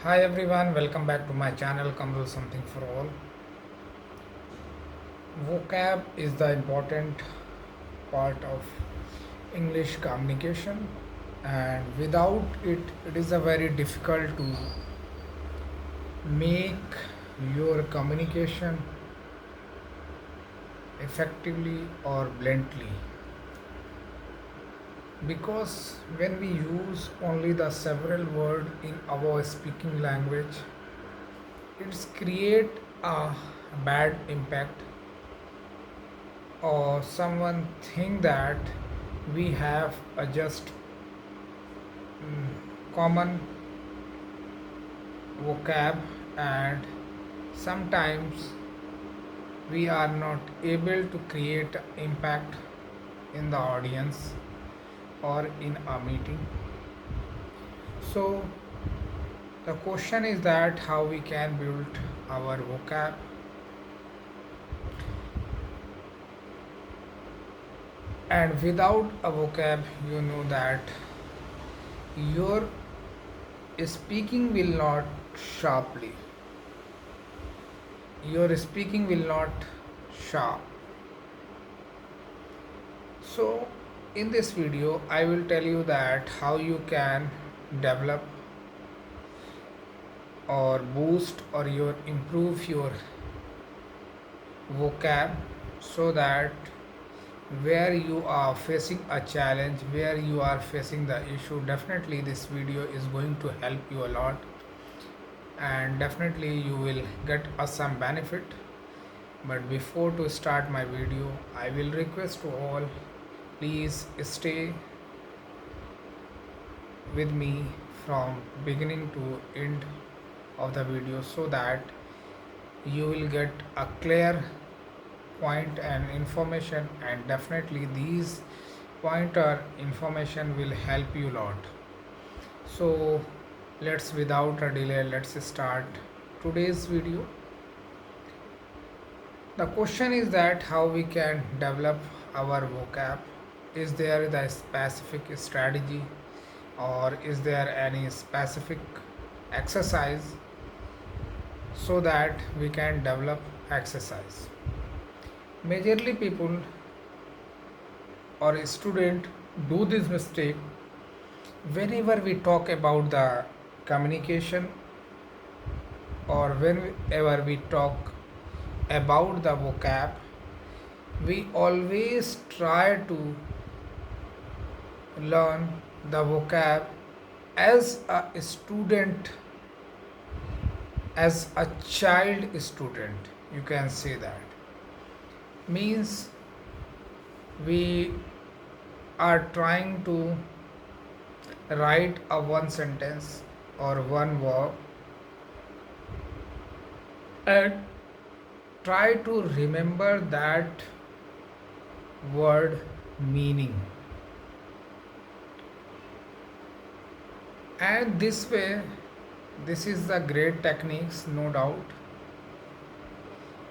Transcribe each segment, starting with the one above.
Hi everyone, welcome back to my channel Kamrul something for all. Vocab is the important part of English communication, and without it, it is a very difficult to make your communication effectively or bluntly. Because when we use only the several words in our speaking language, it's create a bad impact or someone think that we have a just common vocab, and sometimes we are not able to create impact in the audience or in a meeting. So the question is that how we can build our vocab, and without a vocab you know that your speaking will not sharply, your speaking will not sharp. So in this video I will tell you that how you can develop or boost or your improve your vocab, so that where you are facing a challenge, where you are facing the issue, definitely this video is going to help you a lot, and definitely you will get some benefit. But before to start my video, I will request to all, please stay with me from beginning to end of the video, so that you will get a clear point and information, and definitely these pointer information will help you a lot. So let's, without a delay, let's start today's video. The question is that how we can develop our vocab. Is there the specific strategy, or is there any specific exercise so that we can develop exercise? Majorly people or a student do this mistake whenever we talk about the communication, or whenever we talk about the vocab, we always try to learn the vocab as a student, as a child student, you can say that. Means we are trying to write a one sentence or one word, and try to remember that word meaning, and this way, this is the great techniques, no doubt,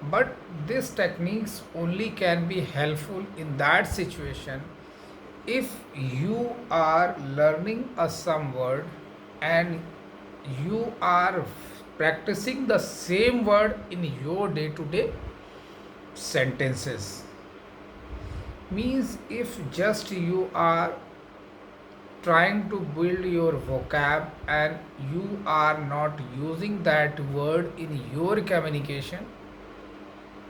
but these techniques only can be helpful in that situation if you are learning a some word and you are practicing the same word in your day to day sentences. Means if just you are trying to build your vocab and you are not using that word in your communication,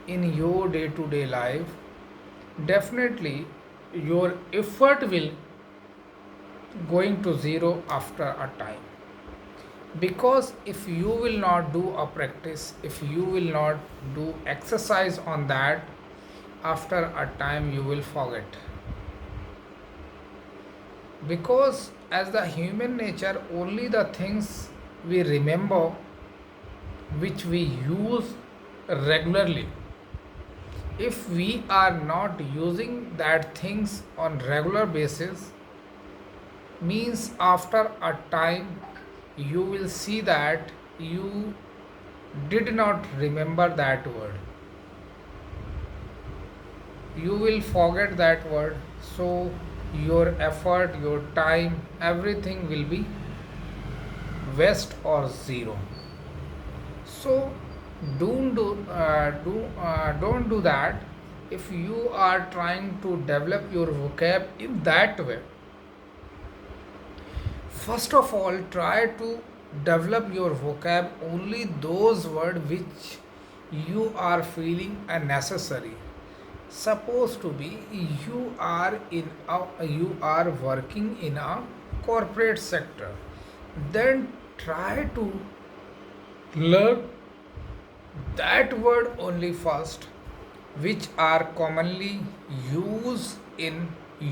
in your day to day life, definitely your effort will going to zero after a time. Because if you will not do a practice, if you will not do exercise on that, after a time you will forget. Because as the human nature, only the things we remember which we use regularly. If we are not using that things on regular basis, means after a time you will see that you did not remember that word, you will forget that word. So your effort, your time, everything will be west or zero. So don't do that. If you are trying to develop your vocab in that way, first of all, try to develop your vocab only those words which you are feeling are necessary. Supposed to be you are working in a corporate sector. Then try to learn that word only first, which are commonly used in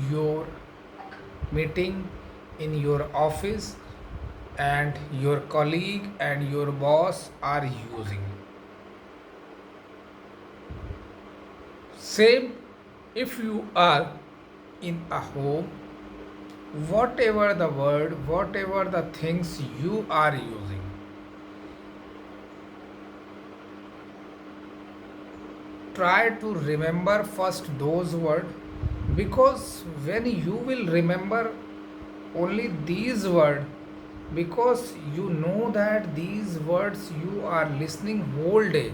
your meeting, in your office, and your colleague and your boss are using. Same if you are in a home, whatever the word, whatever the things you are using, try to remember first those words, because when you will remember only these words, because you know that these words you are listening whole day,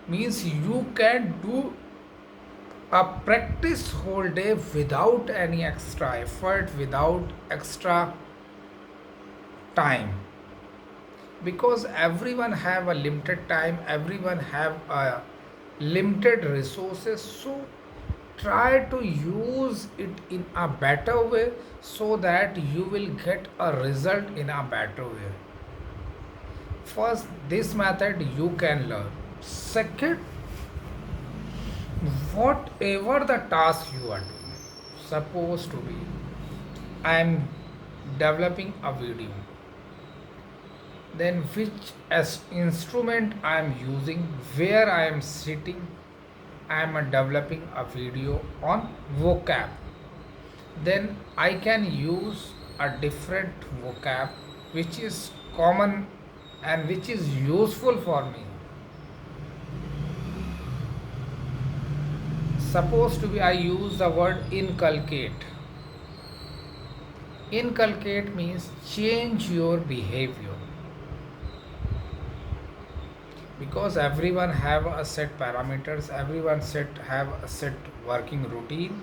means you can do a practice whole day without any extra effort, without extra time, because everyone have a limited time, everyone have a limited resources. So try to use it in a better way, so that you will get a result in a better way. First, this method you can learn. Second, whatever the task you are doing, supposed to be, I am developing a video, then which as instrument I am using, where I am sitting, I am developing a video on vocab, then I can use a different vocab which is common and which is useful for me. Supposed to be, I use the word inculcate. Inculcate means change your behavior, because everyone have a set parameters, everyone set have a set working routine,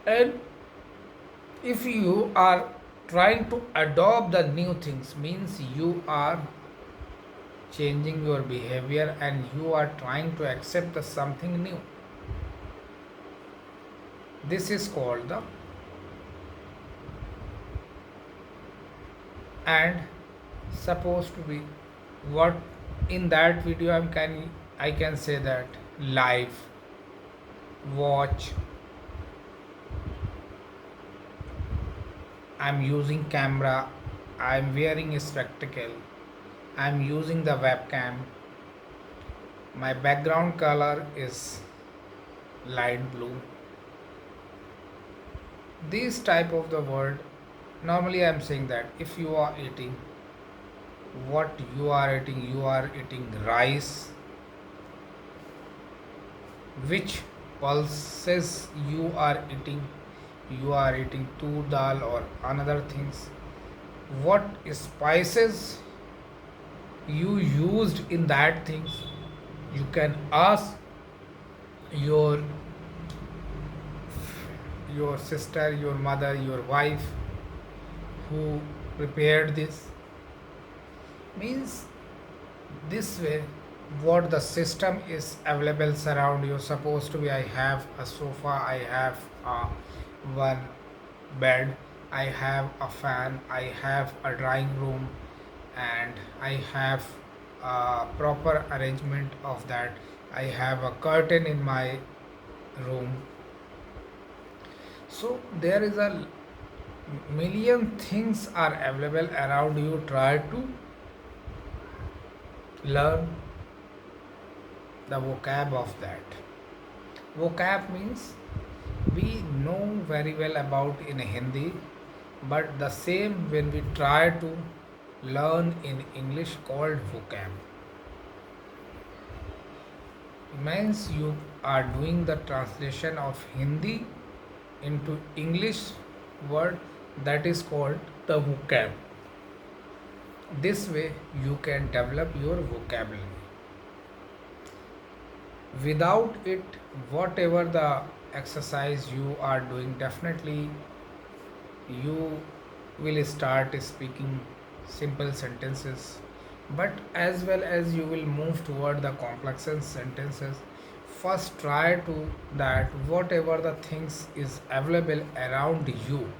and if you are trying to adopt the new things, means you are changing your behavior and you are trying to accept the something new. This is called the, and supposed to be, what in that video I can say that live, watch, I'm using camera, I'm wearing a spectacle, I'm using the webcam, my background color is light blue. These type of the word, normally I'm saying that if you are eating, what you are eating rice, which pulses you are eating tur dal or another things, what spices you used in that things. You can ask your sister, your mother, your wife who prepared this. Means this way, what the system is available surround you. Supposed to be, I have a sofa, I have a one bed, I have a fan, I have a drawing room, and I have a proper arrangement of that. I have a curtain in my room. So there is a million things are available around you. Try to learn the vocab of that. Vocab means we know very well about in Hindi, but the same when we try to learn in English called vocab. Means you are doing the translation of Hindi into English word, that is called the vocab. This way you can develop your vocabulary. Without it, whatever the exercise you are doing, definitely you will start speaking simple sentences, but as well as you will move toward the complex sentences. First try to that whatever the things is available around you,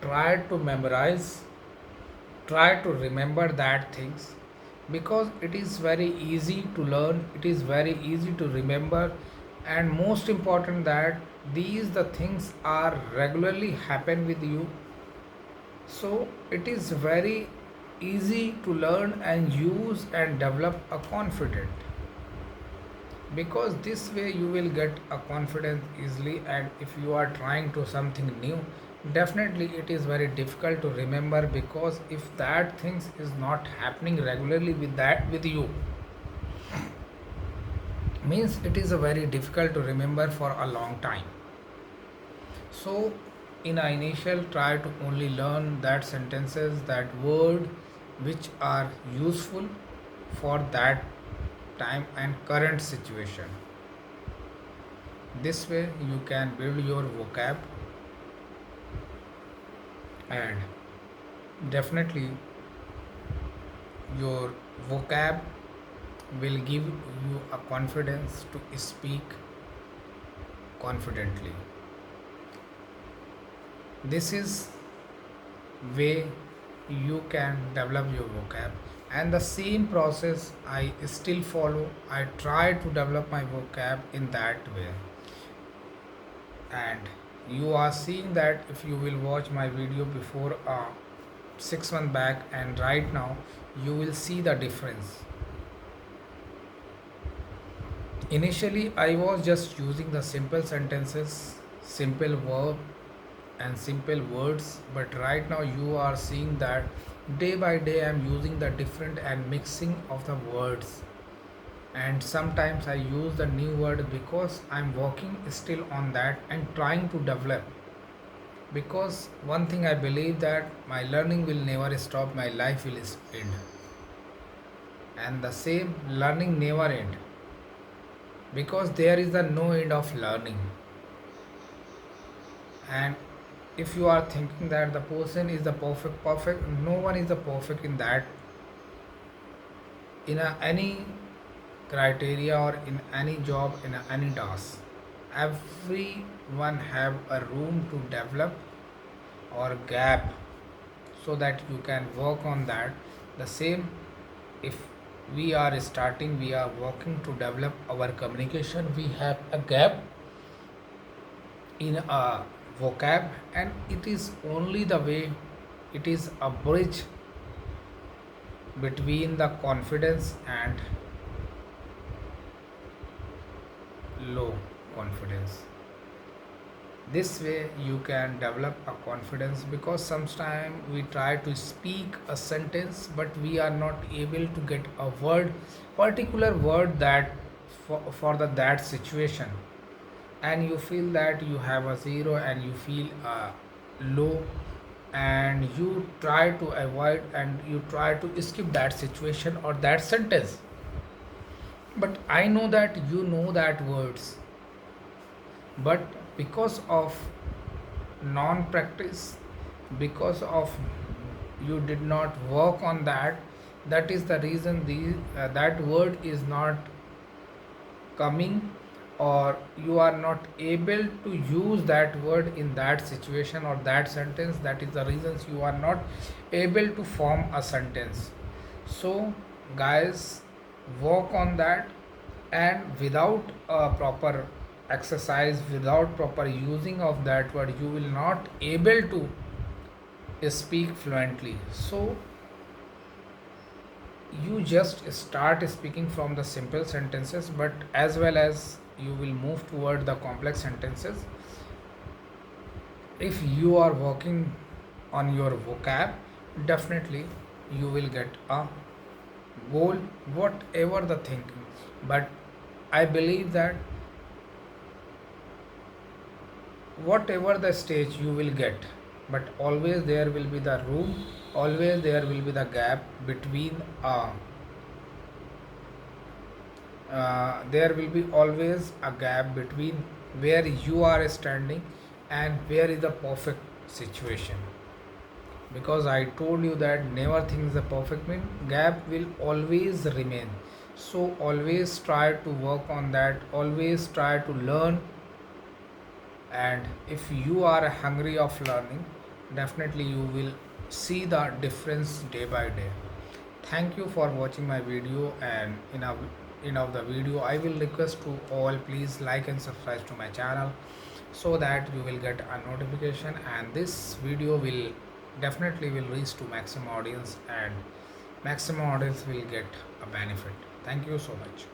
try to memorize, try to remember that things, because it is very easy to learn, it is very easy to remember, and most important that these the things are regularly happen with you. So it is very easy to learn and use and develop a confidence, because this way you will get a confidence easily. And if you are trying to something new, definitely it is very difficult to remember, because if that things is not happening regularly with that with you, means it is a very difficult to remember for a long time. So in a initial try to only learn that sentences, that word which are useful for that time and current situation. This way you can build your vocab, and definitely your vocab will give you a confidence to speak confidently. This is way you can develop your vocab, and the same process I still follow. I try to develop my vocab in that way. And you are seeing that if you will watch my video before 6 months back and right now, you will see the difference. Initially I was just using the simple sentences, simple verb and simple words, but right now you are seeing that day by day I am using the different and mixing of the words, and sometimes I use the new word because I'm working still on that and trying to develop. Because one thing I believe that my learning will never stop, my life will end, and the same learning never end, because there is the no end of learning. And if you are thinking that the person is the perfect, no one is the perfect in that, in any criteria or in any job, in any task. Everyone have a room to develop or gap, so that you can work on that. The same, if we are starting, we are working to develop our communication, we have a gap in a vocab, and it is only the way, it is a bridge between the confidence and low confidence. This way you can develop a confidence, because sometimes we try to speak a sentence but we are not able to get a word, particular word that for the that situation, and you feel that you have a zero and you feel low, and you try to avoid and you try to skip that situation or that sentence. But I know that you know that words, but because of non practice, because of you did not work on that, that is the reason that word is not coming, or you are not able to use that word in that situation or that sentence. That is the reasons you are not able to form a sentence. So guys, work on that, and without a proper exercise, without proper using of that word, you will not able to speak fluently. So you just start speaking from the simple sentences, but as well as you will move toward the complex sentences. If you are working on your vocab, definitely you will get a goal, whatever the thinking. But I believe that whatever the stage you will get, but always there will be the room, always there will be the gap between there will be always a gap between where you are standing and where is the perfect situation. Because I told you that never think the perfect mean, gap will always remain. So always try to work on that, always try to learn. And if you are hungry of learning, definitely you will see the difference day by day. Thank you for watching my video, and in of the video I will request to all, please like and subscribe to my channel so that you will get a notification, and this video will definitely will reach to maximum audience, and maximum audience will get a benefit. Thank you so much.